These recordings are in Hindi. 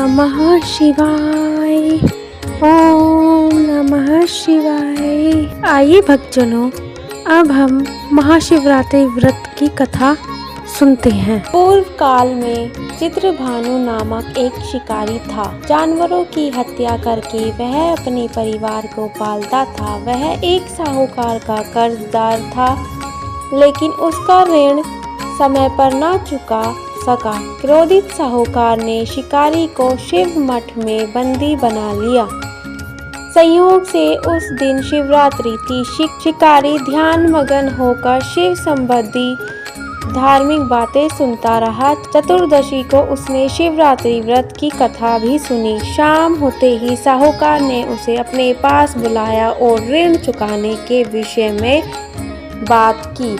नमः शिवाय। ओम नमः शिवाय। आइए भक्तजनों, अब हम महाशिवरात्रि व्रत की कथा सुनते हैं। पूर्व काल में चित्रभानु नामक एक शिकारी था। जानवरों की हत्या करके वह अपने परिवार को पालता था। वह एक साहूकार का कर्जदार था, लेकिन उसका ऋण समय पर न चुका सका। क्रोधित साहूकार ने शिकारी को शिव मठ में बंदी बना लिया। संयोग से उस दिन शिवरात्रि थी। शिकारी ध्यान मगन होकर शिव संबंधी धार्मिक बातें सुनता रहा। चतुर्दशी को उसने शिवरात्रि व्रत की कथा भी सुनी। शाम होते ही साहूकार ने उसे अपने पास बुलाया और ऋण चुकाने के विषय में बात की।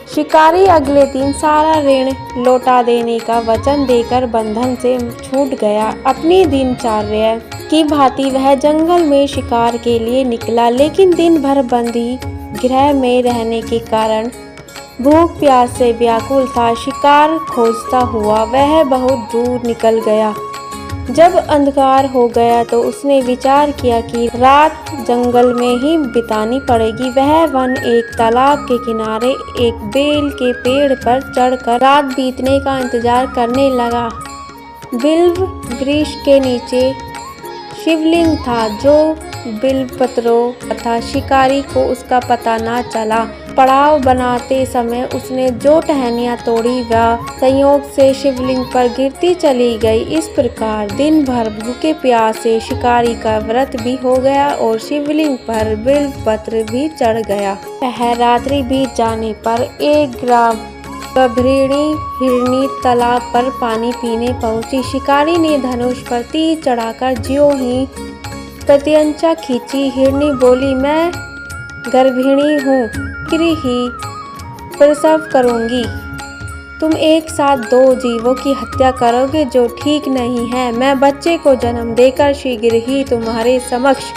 शिकारी अगले दिन सारा ऋण लौटा देने का वचन देकर बंधन से छूट गया। अपनी दिनचर्या की भांति वह जंगल में शिकार के लिए निकला, लेकिन दिन भर बंदी गृह में रहने के कारण भूख प्यास से व्याकुल था। शिकार खोजता हुआ वह बहुत दूर निकल गया। जब अंधकार हो गया तो उसने विचार किया कि रात जंगल में ही बितानी पड़ेगी। वह वन एक तालाब के किनारे एक बेल के पेड़ पर चढ़कर रात बीतने का इंतजार करने लगा। बिल्व वृक्ष के नीचे शिवलिंग था, जो बिल्वपत्रों तथा शिकारी को उसका पता न चला। पड़ाव बनाते समय उसने जो टहनियाँ तोड़ी वह संयोग से शिवलिंग पर गिरती चली गई। इस प्रकार दिन भर भूखे प्यासे शिकारी का व्रत भी हो गया और शिवलिंग पर बिल्वपत्र भी चढ़ गया। रात्रि बीत जाने पर एक गभीरी हिरनी तालाब पर पानी पीने पहुंची। शिकारी ने धनुष पर तीर चढ़ाकर ज्यों ही प्रत्यंचा खींची। हिरनी बोली, मैं गर्भिणी हूँ, शीघ्र ही प्रसव करूंगी। तुम एक साथ दो जीवों की हत्या करोगे, जो ठीक नहीं है। मैं बच्चे को जन्म देकर शीघ्र ही तुम्हारे समक्ष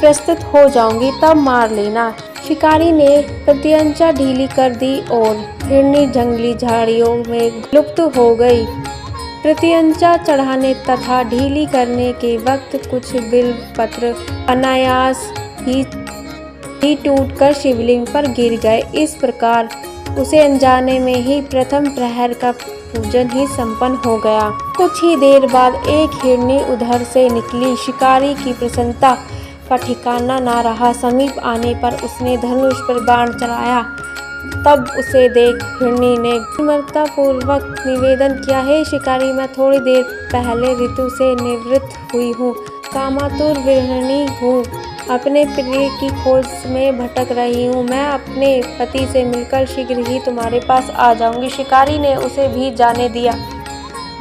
प्रस्तुत हो जाऊंगी, तब मार लेना। शिकारी ने प्रत्यंचा ढीली कर दी और हिरनी जंगली झाड़ियों में लुप्त हो गई। प्रत्यंचा चढ़ाने तथा ढीली करने के वक्त कुछ बिल्वपत्र अनायास ही टूटकर शिवलिंग पर गिर गए। इस प्रकार उसे अनजाने में ही प्रथम प्रहर का पूजन ही संपन्न हो गया। कुछ ही देर बाद एक हिरनी उधर से निकली। शिकारी की प्रसन्नता का ठिकाना न रहा। समीप आने पर उसने धनुष पर बाण चलाया। तब उसे देख हिरनी ने विनम्रता पूर्वक निवेदन किया, हे शिकारी, मैं थोड़ी देर पहले ऋतु से निवृत्त हुई हूँ। कामातुर गृहिणी हूँ, अपने प्रिय की खोज में भटक रही हूँ। मैं अपने पति से मिलकर शीघ्र ही तुम्हारे पास आ जाऊंगी। शिकारी ने उसे भी जाने दिया।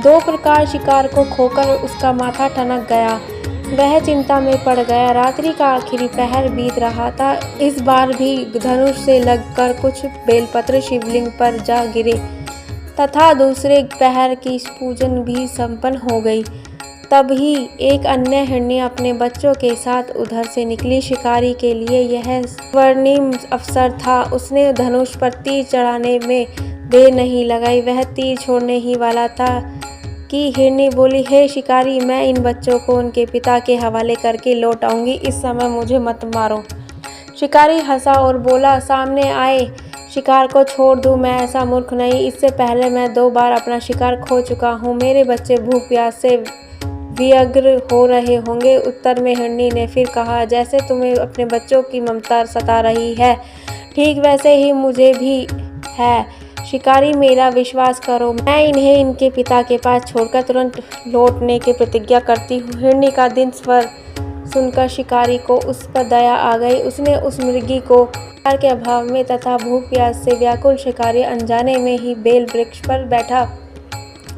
दो प्रकार शिकार को खोकर उसका माथा ठनक गया। वह चिंता में पड़ गया। रात्रि का आखिरी पहर बीत रहा था। इस बार भी धनुष से लगकर कुछ बेलपत्र शिवलिंग पर जा गिरे तथा दूसरे पहर की पूजन भी संपन्न हो गई। तभी एक अन्य हिरनी अपने बच्चों के साथ उधर से निकली। शिकारी के लिए यह स्वर्णिम अवसर था। उसने धनुष पर तीर चढ़ाने में देर नहीं लगाई। वह तीर छोड़ने ही वाला था कि हिरनी बोली, हे शिकारी, मैं इन बच्चों को उनके पिता के हवाले करके लौट आऊंगी। इस समय मुझे मत मारो। शिकारी हंसा और बोला, सामने आए शिकार को छोड़ दूं। मैं ऐसा मूर्ख नहीं। इससे पहले मैं 2 बार अपना शिकार खो चुका हूँ। मेरे बच्चे भूख प्यास से व्यग्र हो रहे होंगे। उत्तर में हिरनी ने फिर कहा, जैसे तुम्हें अपने बच्चों की ममता सता रही है, ठीक वैसे ही मुझे भी है। शिकारी, मेरा विश्वास करो, मैं इन्हें इनके पिता के पास छोड़कर तुरंत लौटने की प्रतिज्ञा करती हूँ। हिरनी का दिन स्वर सुनकर शिकारी को उस पर दया आ गई। उसने उस मृगी को शिकार के अभाव में तथा भूख प्यास से व्याकुल शिकारी अनजाने में ही बेल वृक्ष पर बैठा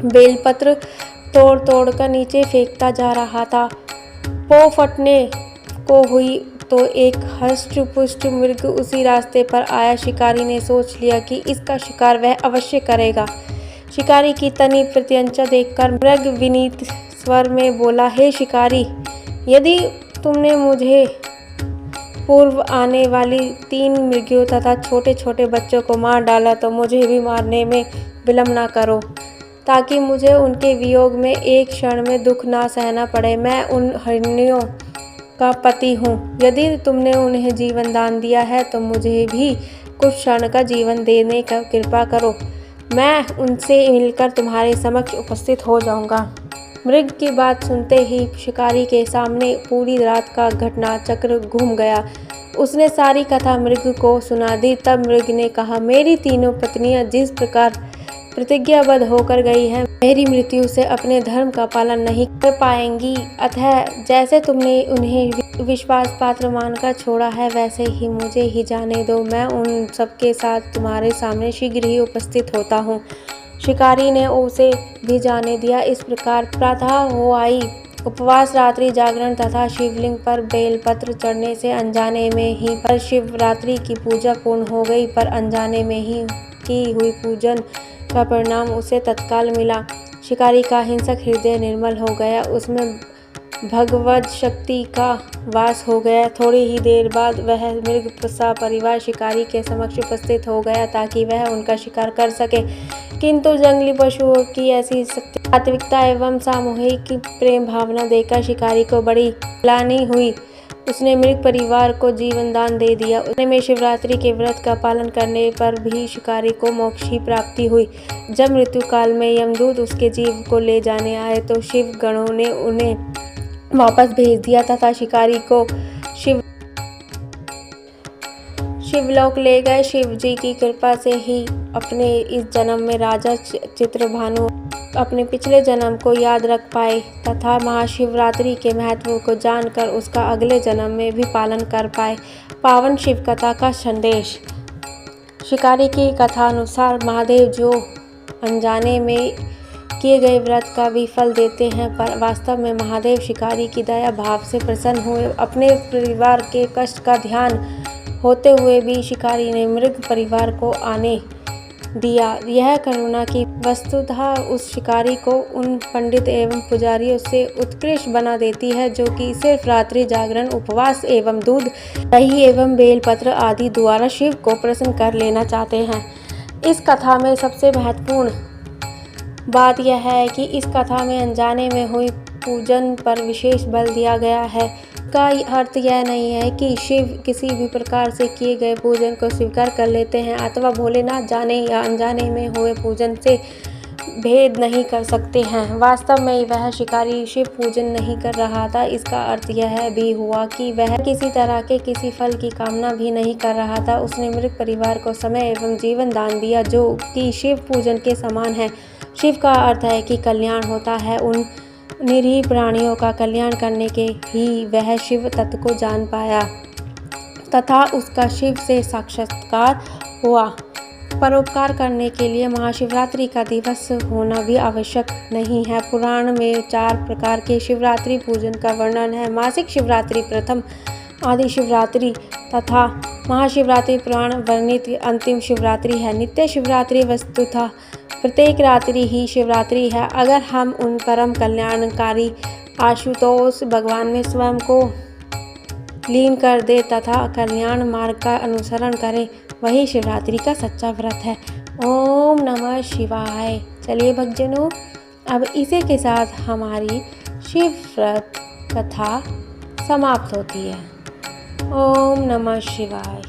बेलपत्र तोड़ तोड़ कर नीचे फेंकता जा रहा था। पौ फटने को हुई तो एक हष्ट पुष्ट मृग उसी रास्ते पर आया। शिकारी ने सोच लिया कि इसका शिकार वह अवश्य करेगा। शिकारी की तनी प्रत्यंचा देखकर मृग विनीत स्वर में बोला, हे शिकारी, यदि तुमने मुझे पूर्व आने वाली 3 मृगियों तथा छोटे छोटे बच्चों को मार डाला तो मुझे भी मारने में विलम्ब न करो। ताकि मुझे उनके वियोग में एक क्षण में दुख ना सहना पड़े। मैं उन हिरनियों का पति हूँ। यदि तुमने उन्हें जीवन दान दिया है तो मुझे भी कुछ क्षण का जीवन देने का कृपा करो। मैं उनसे मिलकर तुम्हारे समक्ष उपस्थित हो जाऊँगा। मृग की बात सुनते ही शिकारी के सामने पूरी रात का घटना चक्र घूम गया। उसने सारी कथा मृग को सुना दी। तब मृग ने कहा, मेरी तीनों पत्नियां जिस प्रकार प्रतिज्ञाबद्ध होकर गई हैं, मेरी मृत्यु से अपने धर्म का पालन नहीं कर पाएंगी। अतः जैसे तुमने उन्हें विश्वास पात्र मानकर छोड़ा है, वैसे ही मुझे ही जाने दो। मैं उन सबके साथ तुम्हारे सामने शीघ्र ही उपस्थित होता हूँ। शिकारी ने उसे भी जाने दिया। इस प्रकार प्रातः हो आई। उपवास, रात्रि जागरण तथा शिवलिंग पर बेलपत्र चढ़ने से अनजाने में ही पर शिवरात्रि की पूजा पूर्ण हो गई। पर अनजाने में ही की हुई पूजन का परिणाम उसे तत्काल मिला। शिकारी का हिंसक हृदय निर्मल हो गया, उसमें भगवद शक्ति का वास हो गया। थोड़ी ही देर बाद वह मृग परिवार शिकारी के समक्ष उपस्थित हो गया ताकि वह उनका शिकार कर सके। किंतु जंगली पशुओं की ऐसी सात्विकता एवं सामूहिक प्रेम भावना देखकर शिकारी को बड़ी ग्लानि हुई। उसने मृग परिवार को जीवन दान दे दिया। उसने में शिवरात्रि के व्रत का पालन करने पर भी शिकारी को मोक्ष की प्राप्ति हुई। जब मृत्यु काल में यमदूत उसके जीव को ले जाने आए तो शिव गणों ने उन्हें वापस भेज दिया तथा शिकारी को शिवलोक ले गए। शिव जी की कृपा से ही अपने इस जन्म में राजा चित्रभानु अपने पिछले जन्म को याद रख पाए तथा महाशिवरात्रि के महत्व को जानकर उसका अगले जन्म में भी पालन कर पाए। पावन शिव कथा का संदेश। शिकारी की कथा अनुसार महादेव जो अनजाने में किए गए व्रत का भी फल देते हैं, पर वास्तव में महादेव शिकारी की दया भाव से प्रसन्न हुए। अपने परिवार के कष्ट का ध्यान होते हुए भी शिकारी ने मृग परिवार को आने दिया। यह करुणा की वस्तुतः उस शिकारी को उन पंडित एवं पुजारियों से उत्कृष्ट बना देती है जो कि सिर्फ रात्रि जागरण, उपवास एवं दूध, दही एवं बेलपत्र आदि द्वारा शिव को प्रसन्न कर लेना चाहते हैं। इस कथा में सबसे महत्वपूर्ण बात यह है कि इस कथा में अनजाने में हुई पूजन पर विशेष बल दिया गया है। का अर्थ यह नहीं है कि शिव किसी भी प्रकार से किए गए पूजन को स्वीकार कर लेते हैं अथवा भोलेनाथ जाने या अनजाने में हुए पूजन से भेद नहीं कर सकते हैं। वास्तव में वह शिकारी शिव पूजन नहीं कर रहा था। इसका अर्थ यह भी हुआ कि वह किसी तरह के किसी फल की कामना भी नहीं कर रहा था। उसने मृग परिवार को समय एवं जीवन दान दिया जो कि शिव पूजन के समान है। शिव का अर्थ है कि कल्याण होता है। उन निरीह प्राणियों का कल्याण करने के ही वह शिव तत्व को जान पाया तथा उसका शिव से साक्षात्कार हुआ। परोपकार करने के लिए महाशिवरात्रि का दिवस होना भी आवश्यक नहीं है। पुराण में 4 प्रकार के शिवरात्रि पूजन का वर्णन है। मासिक शिवरात्रि, प्रथम आदि शिवरात्रि तथा महाशिवरात्रि पुराण वर्णित अंतिम शिवरात्रि है। नित्य शिवरात्रि वस्तुतः प्रत्येक रात्रि ही शिवरात्रि है। अगर हम उन परम कल्याणकारी आशुतोष भगवान में स्वयं को लीन कर दे तथा कल्याण मार्ग का अनुसरण करें, वही शिवरात्रि का सच्चा व्रत है। ओम नमः शिवाय। चलिए भक्तजनों, अब इसी के साथ हमारी शिव व्रत कथा समाप्त होती है। ओम नमः शिवाय।